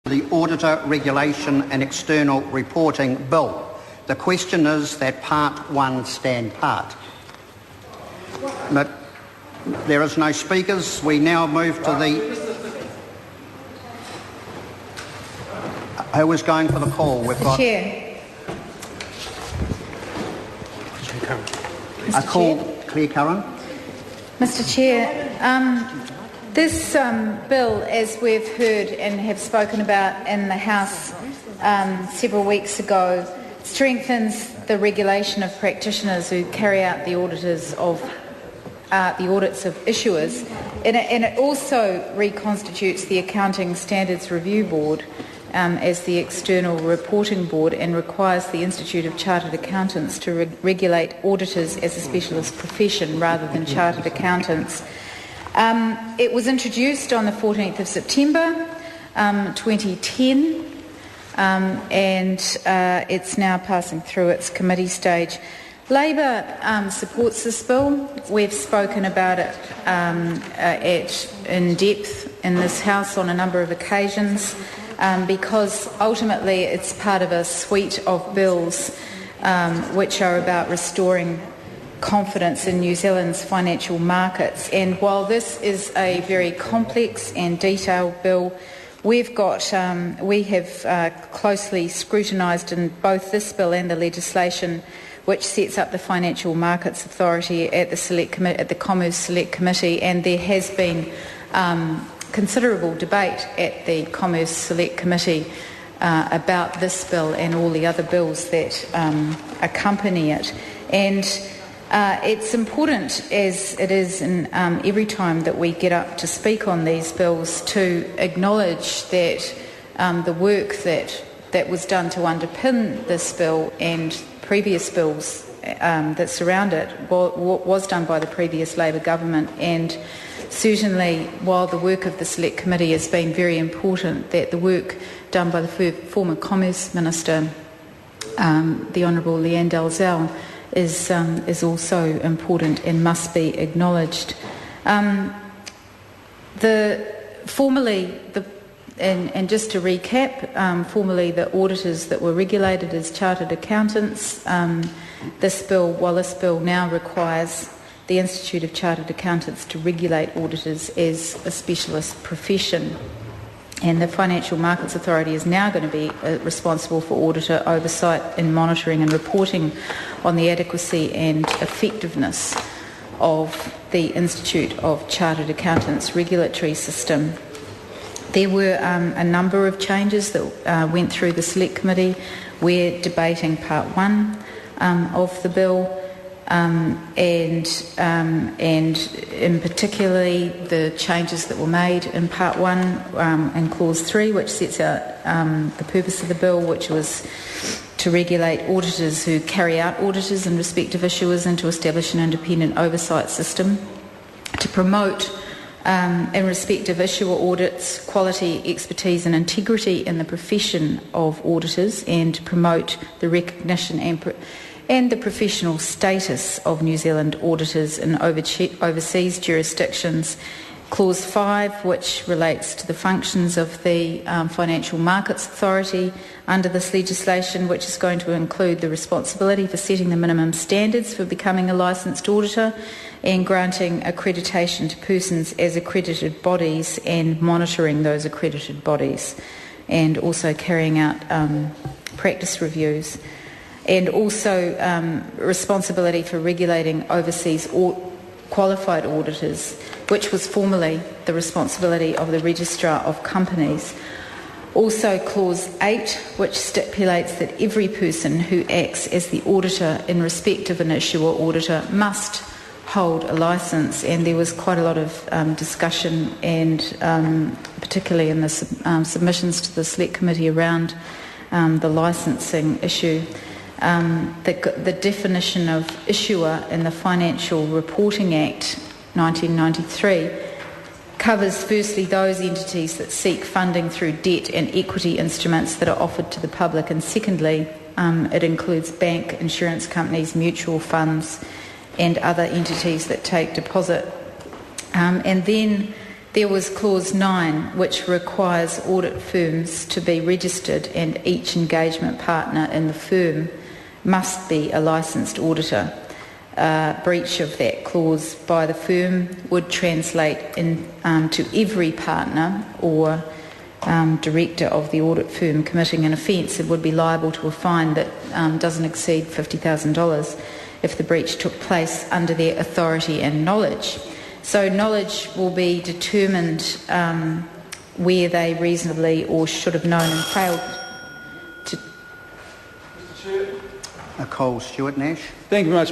The Auditor Regulation and External Reporting Bill. The question is that Part 1 stand part. But there is no speakers. We now move to the... Who is going for the call? We've got... Chair. A call, Claire Curran. Mr. Chair, this bill, as we've heard and have spoken about in the House several weeks ago, strengthens the regulation of practitioners who carry out the audits of issuers, and it also reconstitutes the Accounting Standards Review Board as the external reporting board, and requires the Institute of Chartered Accountants to regulate auditors as a specialist profession rather than chartered accountants. It was introduced on the 14th of September 2010, and it's now passing through its committee stage. Labor supports this bill. We've spoken about it in depth in this House on a number of occasions, because ultimately it's part of a suite of bills which are about restoring confidence in New Zealand's financial markets. And while this is a very complex and detailed bill, we have closely scrutinised in both this bill and the legislation which sets up the Financial Markets Authority at the Commerce Select Committee, and there has been considerable debate at the Commerce Select Committee about this bill and all the other bills that accompany it. And it's important, as it is in every time that we get up to speak on these bills, to acknowledge that the work that was done to underpin this bill and previous bills that surround it was done by the previous Labor government. And certainly, while the work of the Select Committee has been very important, that the work done by the former Commerce Minister, the Honourable Leanne Dalzell, is also important and must be acknowledged. And just to recap, formerly the auditors that were regulated as chartered accountants, while this bill now requires the Institute of Chartered Accountants to regulate auditors as a specialist profession. And the Financial Markets Authority is now going to be responsible for auditor oversight and monitoring and reporting on the adequacy and effectiveness of the Institute of Chartered Accountants regulatory system. There were a number of changes that went through the Select Committee. We're debating Part 1 of the bill, and in particularly the changes that were made in Part 1 and Clause 3, which sets out the purpose of the bill, which was to regulate auditors who carry out auditors in respect of issuers, and to establish an independent oversight system, to promote in respect of issuer audits, quality, expertise and integrity in the profession of auditors, and to promote the recognition and the professional status of New Zealand auditors in overseas jurisdictions. Clause 5, which relates to the functions of the Financial Markets Authority under this legislation, which is going to include the responsibility for setting the minimum standards for becoming a licensed auditor and granting accreditation to persons as accredited bodies and monitoring those accredited bodies, and also carrying out practice reviews. And also responsibility for regulating overseas qualified auditors, which was formerly the responsibility of the Registrar of Companies. Also Clause 8, which stipulates that every person who acts as the auditor in respect of an issuer auditor must hold a licence, and there was quite a lot of discussion, and particularly in the submissions to the Select Committee around the licensing issue. The definition of issuer in the Financial Reporting Act 1993 covers firstly those entities that seek funding through debt and equity instruments that are offered to the public, and secondly it includes bank, insurance companies, mutual funds and other entities that take deposit. And then There was clause 9, which requires audit firms to be registered, and each engagement partner in the firm must be a licensed auditor. Breach of that clause by the firm would translate to every partner or director of the audit firm committing an offence and would be liable to a fine that doesn't exceed $50,000 if the breach took place under their authority and knowledge. So knowledge will be determined where they reasonably or should have known and failed to... Nicole Stewart-Nash. Thank you very much.